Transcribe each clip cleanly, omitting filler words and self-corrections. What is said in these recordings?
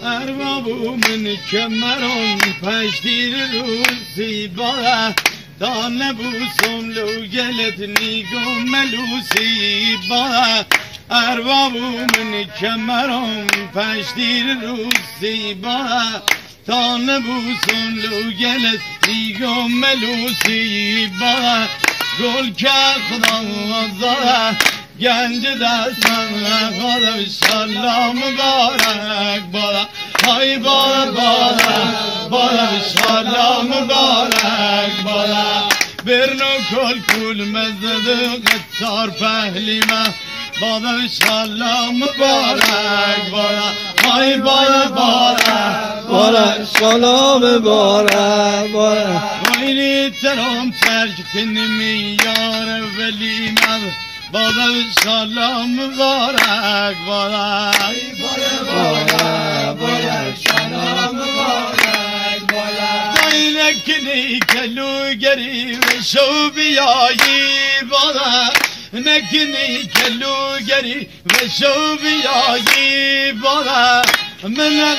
اربابو من کمران پشتیر روزی باره تا نبوسم لو گلت نیگم ملوسی باره اربابو من کمران پشتیر روزی باره تا نبوسم لو گلت نیگم ملوسی باره گل که خدا زاره گنج دستم خدا انشالله مبارک باره های باره باره انشالله مبارک باره برنو کل کل مزد قطار پهلیمه باره انشالله مبارک باره های باره انشالله مبارک باره ویلی ترام ترک کنمی یار ولیمه باره انشالله مبارک باره انشالله مبارک باره نکنی کلوگری و شو بیایی باره نکنی کلوگری و شو بیایی باره من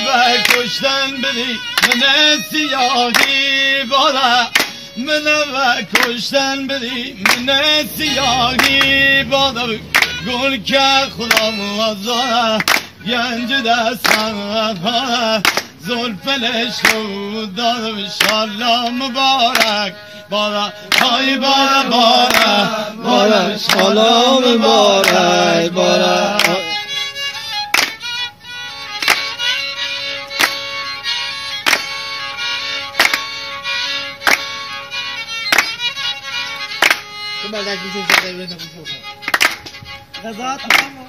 کشتن بدی من سیاهی باره من کشتن بدی من سیاهی باره گل که خدا موازاره گنج دستم باره زلفلش رو داد انشالله مبارک باره های باره انشالله مبارک باره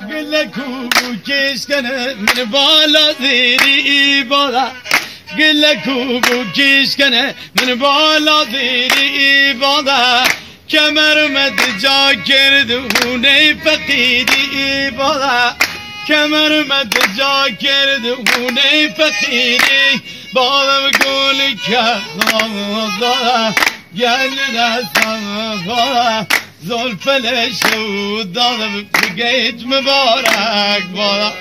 گل کوبو کش کنه من بالا زیری باره گل کوبو کش کنه من بالا زیری باره کمر مد جا کرد هونه فقیری باره کمر مد جا کرد هونه فقیری باره گل که نامزاره گل دستم باره زلفلش رو دادم بگیت مبارک باره